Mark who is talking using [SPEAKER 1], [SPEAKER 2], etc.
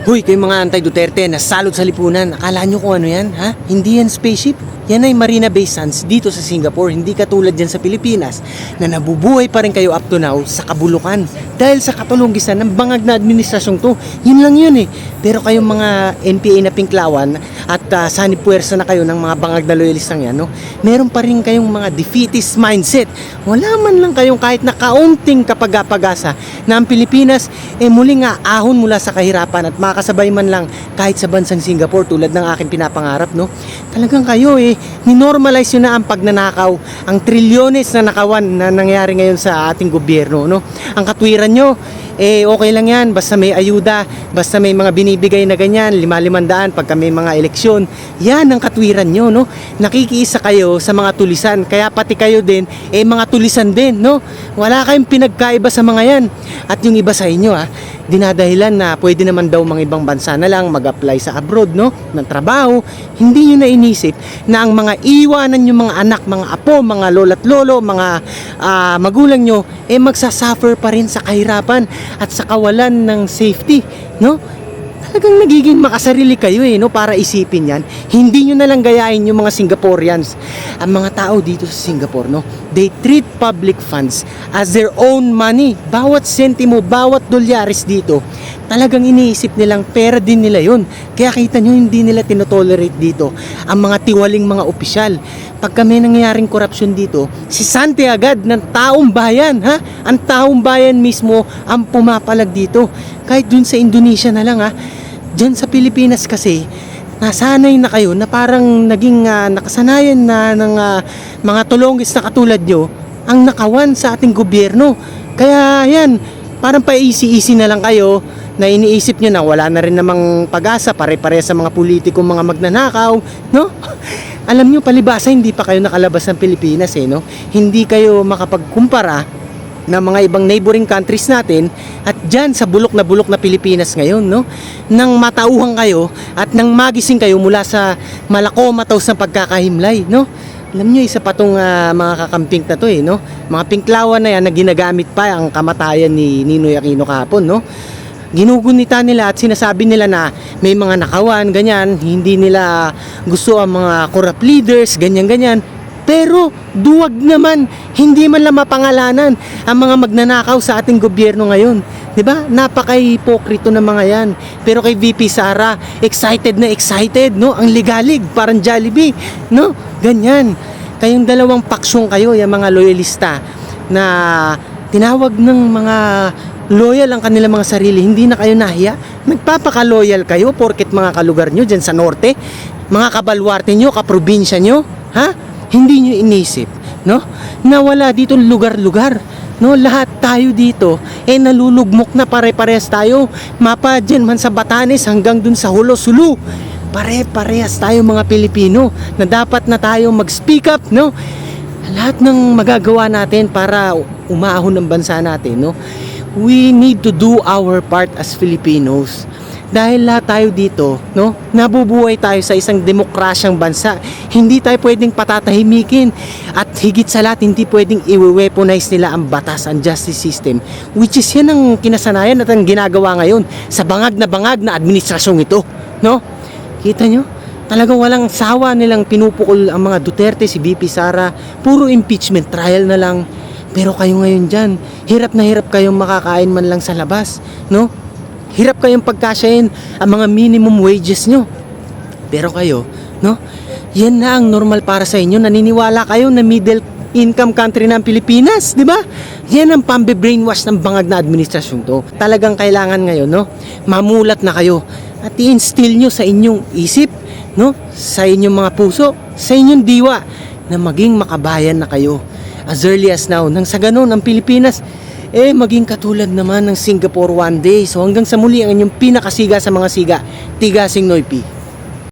[SPEAKER 1] Hoy, kayo mga anti-Duterte na salot sa lipunan, akala nyo kung ano yan, ha? Hindi yan spaceship. Yan ay Marina Bay Sands dito sa Singapore, hindi katulad dyan sa Pilipinas na nabubuhay pa rin kayo up to now sa kabulukan dahil sa katulunggisan ng bangag na administrasyong to. Yun lang yun eh. Pero kayong mga NPA na pinklawan at sanipuwersa na kayo ng mga bangag na loyalistang yan, no? Meron pa rin kayong mga defeatist mindset. Wala man lang kayong kahit na kaunting kapag-apag-asa na ang Pilipinas muling nga ahon mula sa kahirapan at makasabay man lang kahit sa bansang Singapore tulad ng aking pinapangarap, no? Talagang kayo ninormalize yun na ang pagnanakaw, ang trilyones na nakawan na nangyari ngayon sa ating gobyerno, no? Ang katwiran nyo, okay lang yan, basta may ayuda, basta may mga binibigay na ganyan, 500 pagka may mga eleksyon. Yan ang katwiran nyo, no? Nakikiisa kayo sa mga tulisan, kaya pati kayo din, mga tulisan din, no? Wala kayong pinagkaiba sa mga yan. At yung iba sa inyo, dinadahilan na pwede naman daw mga ibang bansa na lang mag-apply sa abroad, no? Ng trabaho. Hindi nyo na inisip na ang mga iwanan nyo mga anak, mga apo, mga lola't lolo, mga magulang nyo, magsasuffer pa rin sa kahirapan at sa kawalan ng safety, no? Talagang nagiging makasarili kayo no, para isipin yan. Hindi nyo na lang gayahin yung mga Singaporeans. Ang mga tao dito sa Singapore, no, they treat public funds as their own money. Bawat sentimo, bawat dolyares dito, talagang iniisip nilang pera din nila yun. Kaya kita nyo, hindi nila tinotolerate dito ang mga tiwaling mga opisyal. Pagka may nangyayaring korupsyon dito, si Sante agad ng taong bayan, ha? Ang taong bayan mismo ang pumapalag dito. Kahit dun sa Indonesia na lang, dyan sa Pilipinas kasi, nasanay na kayo na parang naging nakasanayan na ng mga tulonggis na katulad nyo ang nakawan sa ating gobyerno. Kaya yan, parang pa-easy-easy na lang kayo na iniisip nyo na wala na rin namang pag-asa, pare-pare sa mga politikong mga magnanakaw, no? Alam nyo, palibasa hindi pa kayo nakalabas ng Pilipinas, no? Hindi kayo makapagkumpara ng mga ibang neighboring countries natin at dyan sa bulok na Pilipinas ngayon, no? Nang matauhan kayo at nang magising kayo mula sa malakomataw sa pagkakahimlay, no? Alam nyo, isa pa tong mga kakamping na to, no? Mga pinklawan na yan na ginagamit pa ang kamatayan ni Ninoy Aquino kahapon, no? Ginugunita nila at sinasabi nila na may mga nakawan, ganyan, hindi nila gusto ang mga corrupt leaders, ganyan-ganyan. Pero duwag naman, hindi man lang mapangalanan ang mga magnanakaw sa ating gobyerno ngayon. 'Di ba? Napaka-hipokrito ng mga 'yan. Pero kay VP Sara, excited na excited, no? Ang ligalig, parang Jollibee, no? Ganyan. Kayong dalawang paksyong kayo, yung mga loyalista na tinawag ng mga loyal ang kanilang mga sarili, hindi na kayo nahiya. Nagpapaka-loyal kayo porket mga kalugar nyo dyan sa norte, mga kabalwarte nyo, kaprobinsya nyo, ha? Hindi nyo inisip, no? Na wala dito lugar-lugar, no? Lahat tayo dito nalulugmok na pare-parehas tayo. Mapa dyan man sa Batanes hanggang dun sa Hulo Sulu. Pare-parehas tayo mga Pilipino na dapat na tayo mag-speak up, no? Lahat ng magagawa natin para umahon ng bansa natin, no? We need to do our part as Filipinos. Dahil lahat tayo dito, no, nabubuhay tayo sa isang demokrasyang bansa. Hindi tayo pwedeng patatahimikin. At higit sa lahat, hindi pwedeng i-weaponize nila ang batas, ang justice system. Which is yan ang kinasanayan at ang ginagawa ngayon sa bangag na administrasyong ito, no? Kita nyo? Talagang walang sawa nilang pinupukol ang mga Duterte, si VP Sara. Puro impeachment trial na lang. Pero kayo ngayon dyan, hirap na hirap kayong makakain man lang sa labas, no? Hirap kayong pagkasyahin ang mga minimum wages nyo. Pero kayo, no? Yan na ang normal para sa inyo. Naniniwala kayo na middle income country ng Pilipinas, di ba? Yan ang pambe-brainwash ng bangag na administrasyon to. Talagang kailangan ngayon, no? Mamulat na kayo at i-instill nyo sa inyong isip, no? Sa inyong mga puso, sa inyong diwa na maging makabayan na kayo as early as now. Nang sa ganun, ang Pilipinas maging katulad naman ng Singapore one day. So hanggang sa muli, ang inyong pinakasiga sa mga siga, Tigasing Noy P.